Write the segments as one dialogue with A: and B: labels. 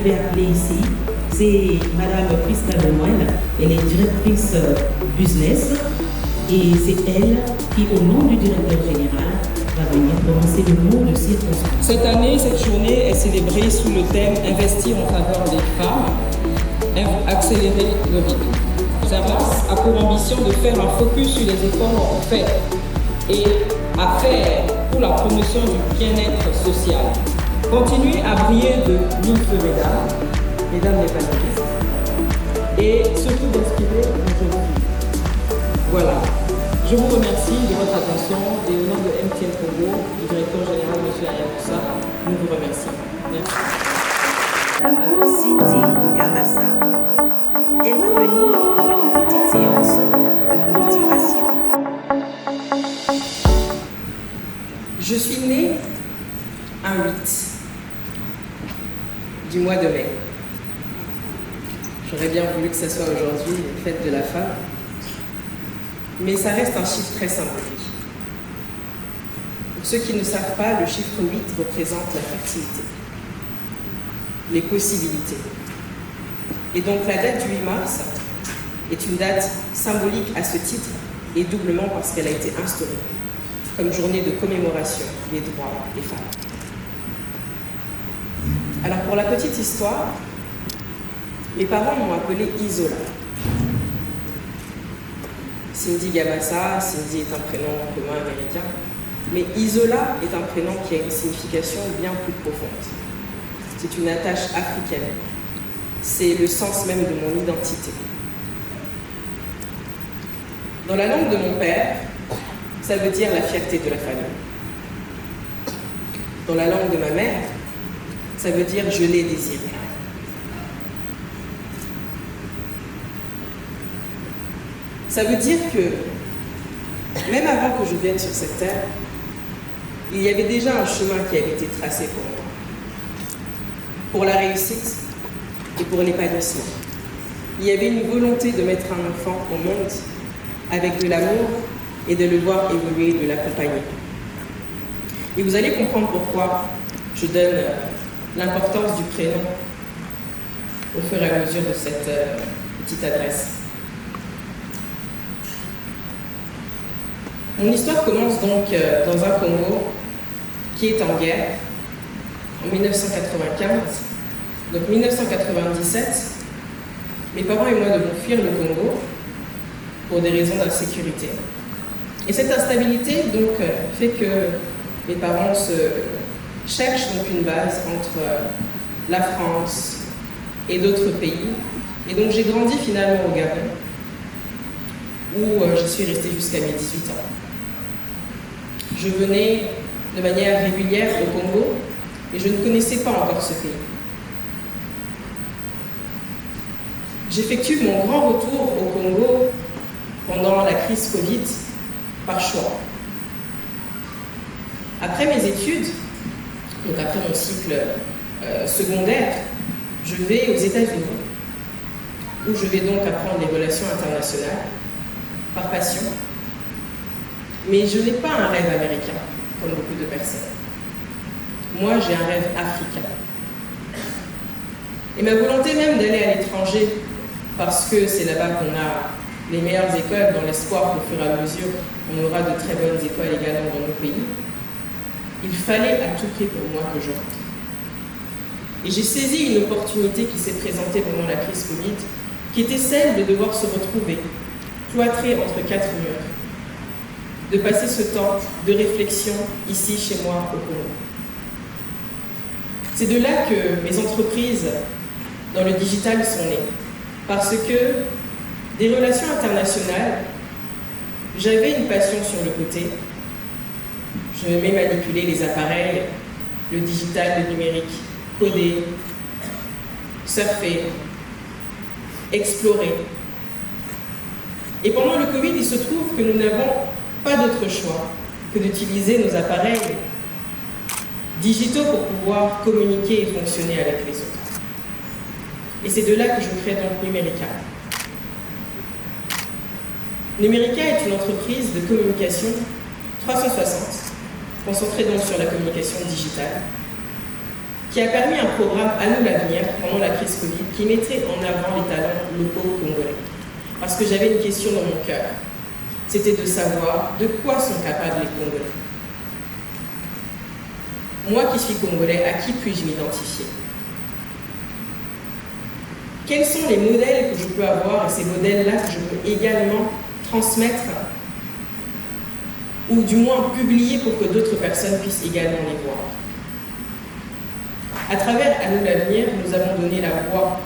A: devais appeler ici, c'est Madame Prisca Benoël, elle est directrice business et c'est elle qui, au nom du directeur général, va venir prononcer le mot de circonstance.
B: Cette année, cette journée est célébrée sous le thème « Investir en faveur des femmes, accélérer le rythme ». Servas a pour ambition de faire un focus sur les efforts faits et à faire pour la promotion du bien-être social. Continuer à briller de mille feux, mesdames les panélistes, et surtout d'inspirer nos jeunes filles. Voilà. Je vous remercie de votre attention et au nom de MTN Congo, du directeur général, M. Ayaboussa, nous vous remercions. Merci.
A: Madame Cindy Gamassa, elle va venir pour une petite séance de motivation.
B: Je suis née un 8 du mois de mai. J'aurais bien voulu que ce soit aujourd'hui la fête de la femme, mais ça reste un chiffre très symbolique. Pour ceux qui ne savent pas, le chiffre 8 représente la fertilité, les possibilités. Et donc la date du 8 mars est une date symbolique à ce titre et doublement parce qu'elle a été instaurée comme journée de commémoration des droits des femmes. Alors pour la petite histoire, mes parents m'ont appelée Isola. Cindy Gamassa, Cindy est un prénom commun américain, mais Isola est un prénom qui a une signification bien plus profonde. C'est une attache africaine. C'est le sens même de mon identité. Dans la langue de mon père, ça veut dire la fierté de la famille. Dans la langue de ma mère, ça veut dire je l'ai désiré. Ça veut dire que, même avant que je vienne sur cette terre, il y avait déjà un chemin qui avait été tracé pour moi. Pour la réussite et pour l'épanouissement. Il y avait une volonté de mettre un enfant au monde avec de l'amour et de le voir évoluer, de l'accompagner. Et vous allez comprendre pourquoi je donne l'importance du prénom au fur et à mesure de cette petite adresse. Mon histoire commence donc dans un Congo qui est en guerre en 1995. Donc 1997, mes parents et moi devons fuir le Congo pour des raisons d'insécurité. Et cette instabilité donc fait que mes parents cherchent donc une base entre la France et d'autres pays. Et donc j'ai grandi finalement au Gabon, où je suis restée jusqu'à mes 18 ans. Je venais de manière régulière au Congo et je ne connaissais pas encore ce pays. J'effectue mon grand retour au Congo pendant la crise Covid par choix. Après mes études, donc après mon cycle secondaire, je vais aux États-Unis, où je vais donc apprendre les relations internationales par passion. Mais je n'ai pas un rêve américain, comme beaucoup de personnes. Moi, j'ai un rêve africain. Et ma volonté même d'aller à l'étranger, parce que c'est là-bas qu'on a les meilleures écoles, dans l'espoir qu'au fur et à mesure, on aura de très bonnes écoles également dans nos pays, il fallait à tout prix pour moi que je rentre. Et j'ai saisi une opportunité qui s'est présentée pendant la crise Covid, qui était celle de devoir se retrouver, cloîtré entre quatre murs, de passer ce temps de réflexion ici, chez moi, au Congo. C'est de là que mes entreprises dans le digital sont nées. Parce que des relations internationales, j'avais une passion sur le côté. Je aimais manipuler les appareils, le digital, le numérique, coder, surfer, explorer. Et pendant le Covid, il se trouve que nous n'avons pas d'autre choix que d'utiliser nos appareils digitaux pour pouvoir communiquer et fonctionner avec les autres. Et c'est de là que je crée donc Numérica. Numérica est une entreprise de communication 360, concentrée donc sur la communication digitale, qui a permis un programme À nous l'avenir pendant la crise Covid qui mettrait en avant les talents locaux congolais. Parce que j'avais une question dans mon cœur, c'était de savoir de quoi sont capables les Congolais. Moi qui suis Congolais, à qui puis-je m'identifier? Quels sont les modèles que je peux avoir et ces modèles-là que je peux également transmettre ou du moins publier pour que d'autres personnes puissent également les voir? À travers À nous l'avenir, nous avons donné la voix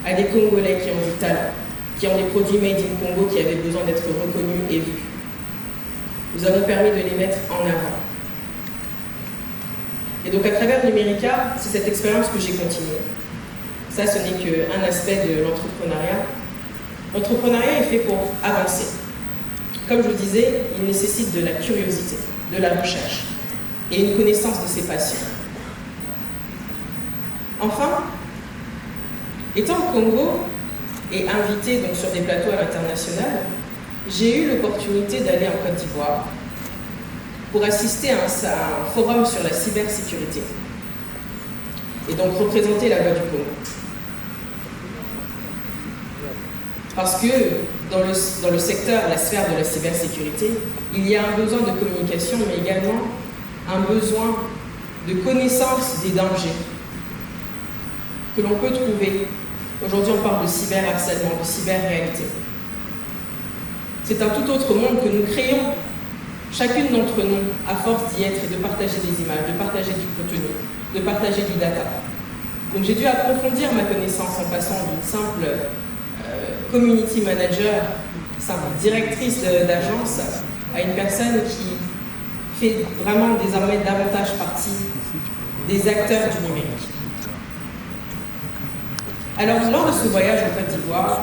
B: à des Congolais qui ont du talent, qui ont des produits made in Congo qui avaient besoin d'être reconnus et vus. Nous avons permis de les mettre en avant. Et donc à travers Numérica, c'est cette expérience que j'ai continuée. Ça, ce n'est qu'un aspect de l'entrepreneuriat. L'entrepreneuriat est fait pour avancer. Comme je vous disais, il nécessite de la curiosité, de la recherche et une connaissance de ses passions. Enfin, étant au Congo et invité donc, sur des plateaux à l'international, j'ai eu l'opportunité d'aller en Côte d'Ivoire pour assister à un forum sur la cybersécurité et donc représenter la voix du Congo. Parce que dans le secteur, la sphère de la cybersécurité, il y a un besoin de communication, mais également un besoin de connaissance des dangers que l'on peut trouver. Aujourd'hui, on parle de cyberharcèlement, de cyberréalité. C'est un tout autre monde que nous créons, chacune d'entre nous, à force d'y être et de partager des images, de partager du contenu, de partager du data. Donc j'ai dû approfondir ma connaissance en passant d'une simple community manager, simple directrice d'agence, à une personne qui fait vraiment désormais davantage partie des acteurs du numérique. Alors, lors de ce voyage en Côte d'Ivoire,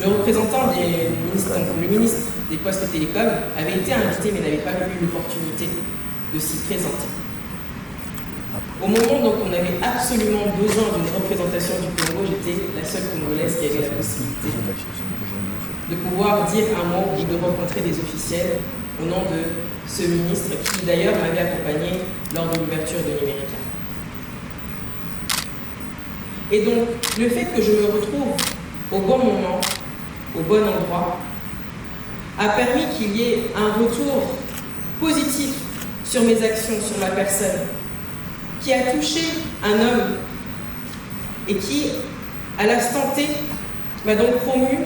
B: le représentant des ministres, donc le ministre des Postes et Télécoms, avait été invité mais n'avait pas eu l'opportunité de s'y présenter. Au moment où on avait absolument besoin d'une représentation du Congo, j'étais la seule Congolaise qui avait la possibilité de pouvoir dire un mot et de rencontrer des officiels au nom de ce ministre qui d'ailleurs m'avait accompagné lors de l'ouverture de Numérica. Et donc, le fait que je me retrouve au bon moment, au bon endroit, a permis qu'il y ait un retour positif sur mes actions, sur ma personne, qui a touché un homme et qui, à l'instant T, m'a donc promu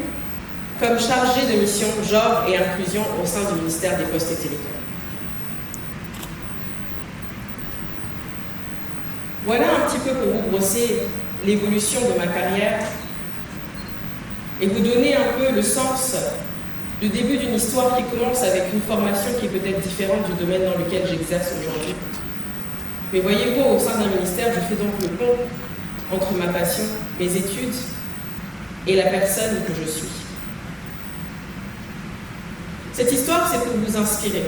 B: comme chargé de mission genre et inclusion au sein du ministère des Postes et Télécoms. Voilà un petit peu pour vous brosser l'évolution de ma carrière et vous donner un peu le sens du début d'une histoire qui commence avec une formation qui est peut-être différente du domaine dans lequel j'exerce aujourd'hui. Mais voyez-vous, au sein d'un ministère, je fais donc le pont entre ma passion, mes études et la personne que je suis. Cette histoire, c'est pour vous inspirer,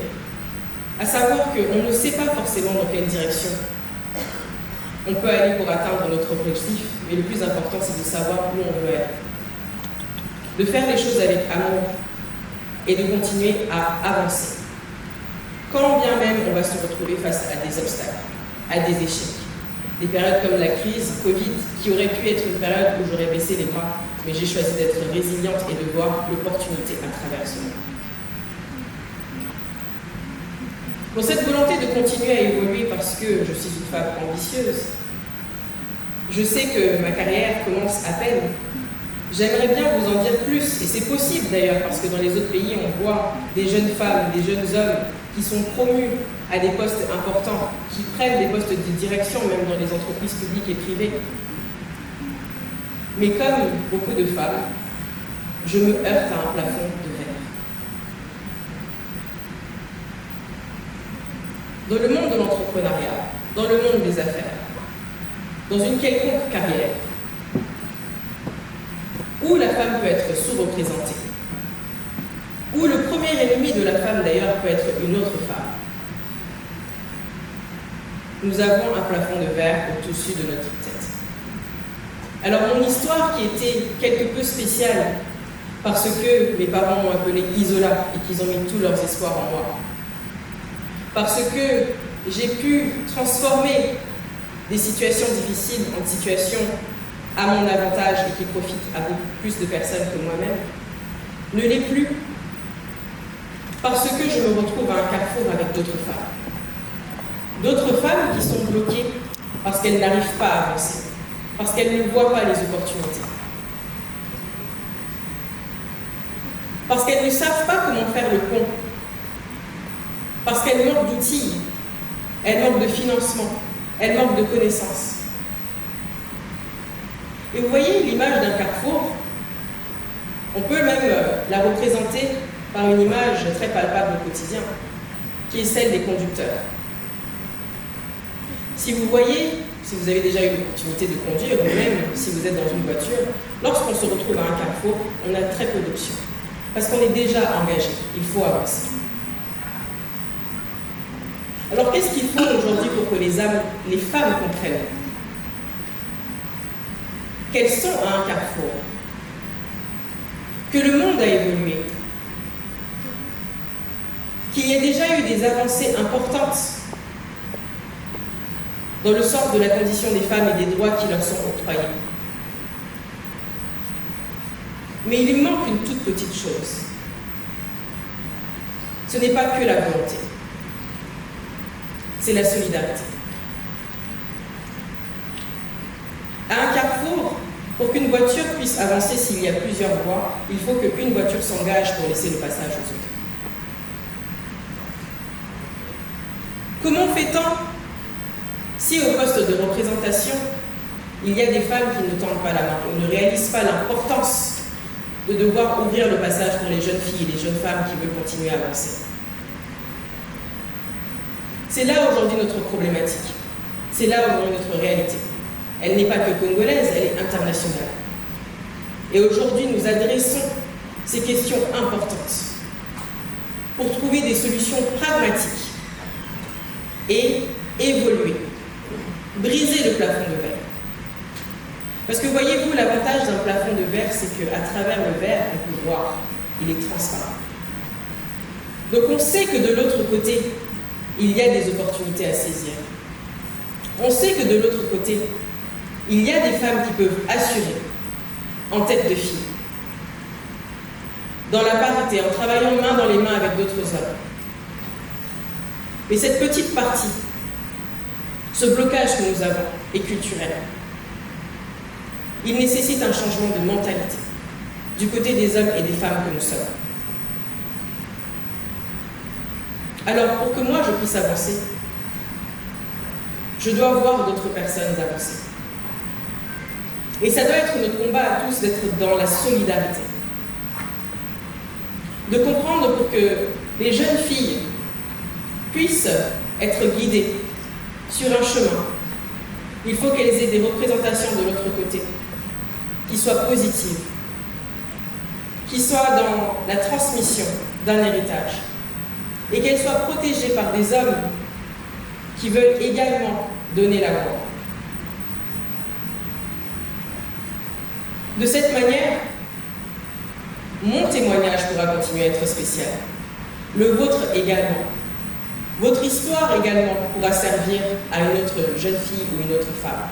B: à savoir qu'on ne sait pas forcément dans quelle direction on peut aller pour atteindre notre objectif, mais le plus important, c'est de savoir où on veut aller. De faire les choses avec amour et de continuer à avancer. Quand bien même on va se retrouver face à des obstacles, à des échecs, des périodes comme la crise Covid, qui aurait pu être une période où j'aurais baissé les bras, mais j'ai choisi d'être résiliente et de voir l'opportunité à travers ce monde. Pour cette volonté de continuer à évoluer parce que je suis une femme ambitieuse, je sais que ma carrière commence à peine. J'aimerais bien vous en dire plus, et c'est possible d'ailleurs, parce que dans les autres pays, on voit des jeunes femmes, des jeunes hommes qui sont promus à des postes importants, qui prennent des postes de direction, même dans les entreprises publiques et privées. Mais comme beaucoup de femmes, je me heurte à un plafond de verre. Dans le monde de l'entrepreneuriat, dans le monde des affaires, dans une quelconque carrière, où la femme peut être sous-représentée, où le premier ennemi de la femme d'ailleurs peut être une autre femme, nous avons un plafond de verre au-dessus de notre tête. Alors mon histoire qui était quelque peu spéciale, parce que mes parents m'ont appelée Isola et qu'ils ont mis tous leurs espoirs en moi, parce que j'ai pu transformer des situations difficiles en situations à mon avantage et qui profitent à beaucoup plus de personnes que moi-même, ne l'est plus parce que je me retrouve à un carrefour avec d'autres femmes. D'autres femmes qui sont bloquées parce qu'elles n'arrivent pas à avancer, parce qu'elles ne voient pas les opportunités, parce qu'elles ne savent pas comment faire le pont, parce qu'elles manquent d'outils, elles manquent de financement, elles manquent de connaissances. Et vous voyez l'image d'un carrefour, on peut même la représenter par une image très palpable au quotidien, qui est celle des conducteurs. Si vous voyez, si vous avez déjà eu l'opportunité de conduire, ou même si vous êtes dans une voiture, lorsqu'on se retrouve à un carrefour, on a très peu d'options. Parce qu'on est déjà engagé, il faut avancer. Alors qu'est-ce qu'il faut aujourd'hui pour que les femmes comprennent qu'elles sont à un carrefour, que le monde a évolué, qu'il y a déjà eu des avancées importantes dans le sens de la condition des femmes et des droits qui leur sont octroyés. Mais il manque une toute petite chose. Ce n'est pas que la volonté, c'est la solidarité. À un carrefour, pour qu'une voiture puisse avancer s'il y a plusieurs voies, il faut qu'une voiture s'engage pour laisser le passage aux autres. Comment fait-on si au poste de représentation, il y a des femmes qui ne tendent pas la main, ou ne réalisent pas l'importance de devoir ouvrir le passage pour les jeunes filles et les jeunes femmes qui veulent continuer à avancer? C'est là aujourd'hui notre problématique. C'est là aujourd'hui notre réalité. Elle n'est pas que congolaise, elle est internationale. Et aujourd'hui, nous adressons ces questions importantes pour trouver des solutions pragmatiques et évoluer, briser le plafond de verre. Parce que voyez-vous, l'avantage d'un plafond de verre, c'est qu'à travers le verre, on peut voir, il est transparent. Donc on sait que de l'autre côté, il y a des opportunités à saisir. On sait que de l'autre côté, il y a des femmes qui peuvent assurer en tête de file, dans la parité, en travaillant main dans les mains avec d'autres hommes. Mais cette petite partie, ce blocage que nous avons est culturel. Il nécessite un changement de mentalité du côté des hommes et des femmes que nous sommes. Alors, pour que moi je puisse avancer, je dois voir d'autres personnes avancer. Et ça doit être notre combat à tous d'être dans la solidarité. De comprendre pour que les jeunes filles puissent être guidées sur un chemin. Il faut qu'elles aient des représentations de l'autre côté, qui soient positives, qui soient dans la transmission d'un héritage, et qu'elles soient protégées par des hommes qui veulent également donner la voix. De cette manière, mon témoignage pourra continuer à être spécial. Le vôtre également. Votre histoire également pourra servir à une autre jeune fille ou une autre femme.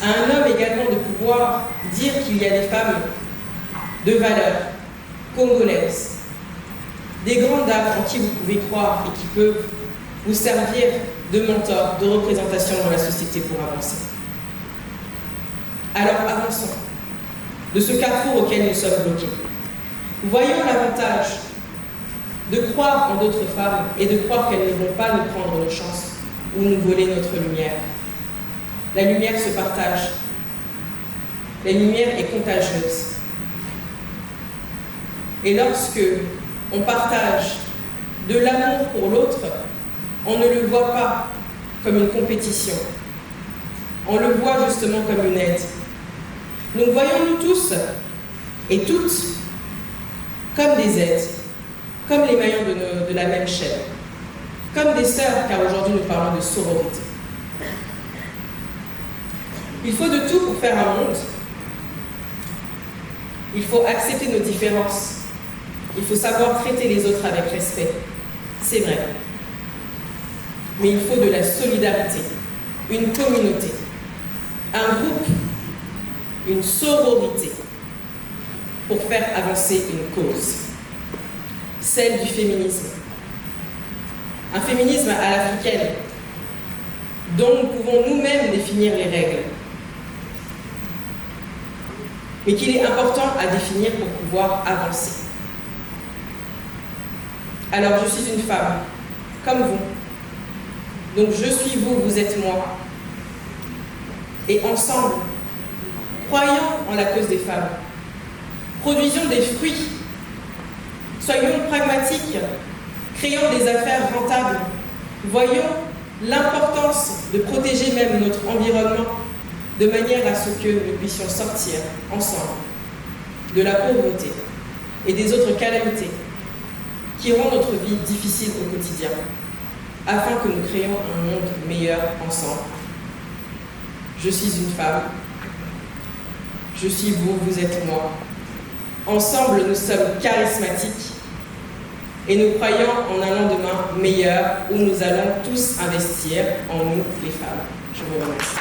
B: À un homme également de pouvoir dire qu'il y a des femmes de valeur, congolaises, des grandes dames en qui vous pouvez croire et qui peuvent vous servir de mentor, de représentation dans la société pour avancer. Alors avançons de ce carrefour auquel nous sommes bloqués. Voyons l'avantage de croire en d'autres femmes et de croire qu'elles ne vont pas nous prendre nos chances ou nous voler notre lumière. La lumière se partage. La lumière est contagieuse. Et lorsque on partage de l'amour pour l'autre, on ne le voit pas comme une compétition. On le voit justement comme une aide. Donc voyons-nous tous et toutes comme des aides, comme les maillons de la même chaîne, comme des sœurs, car aujourd'hui nous parlons de sororité. Il faut de tout pour faire un monde. Il faut accepter nos différences. Il faut savoir traiter les autres avec respect. C'est vrai. Mais il faut de la solidarité une communauté, un groupe, une sororité pour faire avancer une cause, celle du féminisme. Un féminisme à l'africaine, dont nous pouvons nous-mêmes définir les règles, mais qu'il est important à définir pour pouvoir avancer. Alors je suis une femme, comme vous. Donc je suis vous, vous êtes moi. Et ensemble, croyons en la cause des femmes. Produisons des fruits. Soyons pragmatiques. Créons des affaires rentables. Voyons l'importance de protéger même notre environnement de manière à ce que nous puissions sortir ensemble de la pauvreté et des autres calamités qui rendent notre vie difficile au quotidien, afin que nous créions un monde meilleur ensemble. Je suis une femme, je suis vous, vous êtes moi. Ensemble, nous sommes charismatiques et nous croyons en un lendemain meilleur où nous allons tous investir en nous, les femmes. Je vous remercie.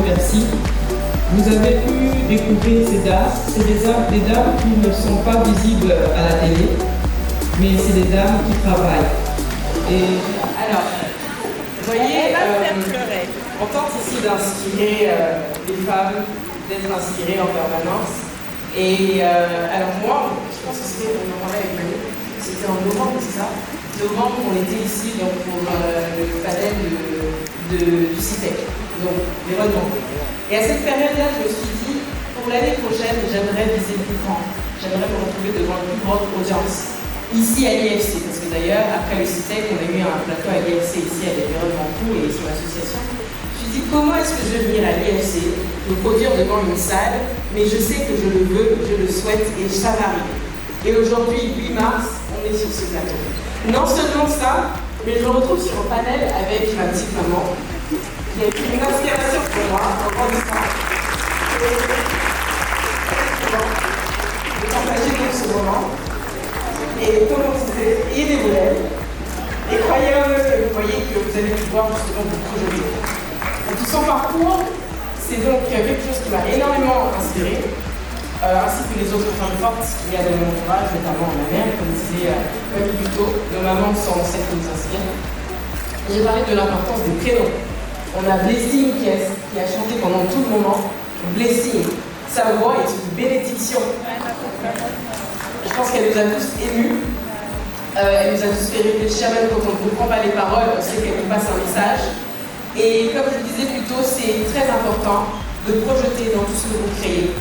C: Merci. Vous avez pu découvrir ces dames. C'est des dames qui ne sont pas visibles à la télé, mais c'est des dames qui travaillent. Et
B: alors, vous voyez, on tente ici d'inspirer les femmes, d'être inspirées en permanence. Et alors moi, je pense que c'était, on en parlait avec Manu, c'était en novembre, c'est ça? Novembre, on était ici donc, pour le panel du CITEC, donc l'environnement. Et à cette période-là, je me suis dit, pour l'année prochaine, j'aimerais viser plus grand. J'aimerais me retrouver devant une plus grande audience. Ici à l'IFC, parce que d'ailleurs, après le CITEC, on a eu un plateau à l'IFC ici à l'environnement et sur l'association. Je me suis dit, comment est-ce que je vais venir à l'IFC, me produire devant une salle, mais je sais que je le veux, je le souhaite et ça va arriver. Et aujourd'hui, 8 mars, on est sur ce plateau. Non seulement ça, mais je me retrouve sur un panel avec ma petite maman, qui a été une inspiration pour moi en grandissant. De partager donc ce moment. Et comment c'était, et des modèles. Et croyez en eux, et vous voyez que vous allez pouvoir justement vous projeter. Et tout son parcours, c'est donc quelque chose qui m'a énormément inspirée. Ainsi que les autres femmes fortes qu'il y a dans mon entourage, notamment ma mère, comme disait Manu plus tôt, nos mamans sont celles qui nous inspirent. J'ai parlé de l'importance des prénoms. On a Blessing qui a chanté pendant tout le moment. Blessing, sa voix est une bénédiction. Je pense qu'elle nous a tous émus. Elle nous a tous fait réfléchir, même quand on ne comprend pas les paroles, on sait qu'elle nous passe un message. Et comme je le disais plus tôt, c'est très important de projeter dans tout ce que vous créez.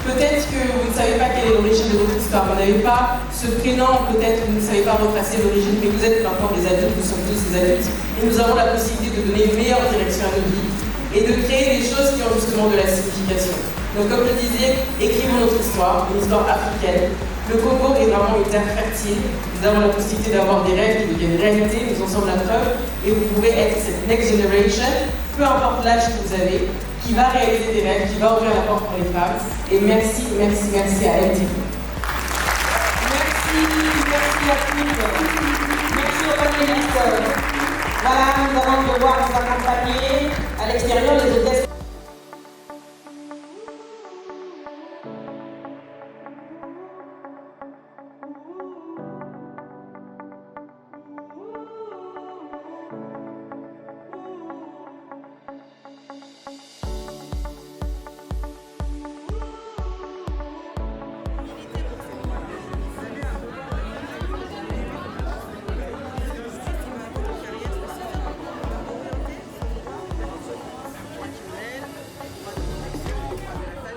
B: Peut-être que vous ne savez pas quelle est l'origine de votre histoire, vous n'avez pas ce prénom, peut-être que vous ne savez pas retracer l'origine, mais vous êtes encore des adultes, nous sommes tous des adultes, et nous avons la possibilité de donner une meilleure direction à nos vies et de créer des choses qui ont justement de la signification. Donc comme je disais, écrivons notre histoire, une histoire africaine. Le Congo est vraiment une terre fertile, nous avons la possibilité d'avoir des rêves qui deviennent réalité, nous en sommes la preuve, et vous pouvez être cette next generation, peu importe l'âge que vous avez, qui va réaliser des rêves, qui va ouvrir la porte pour les femmes. Et merci, merci, merci à MTV.
D: Merci à tous. Merci aux panélistes. Voilà, nous allons devoir nous accompagner à l'extérieur, les hôtesses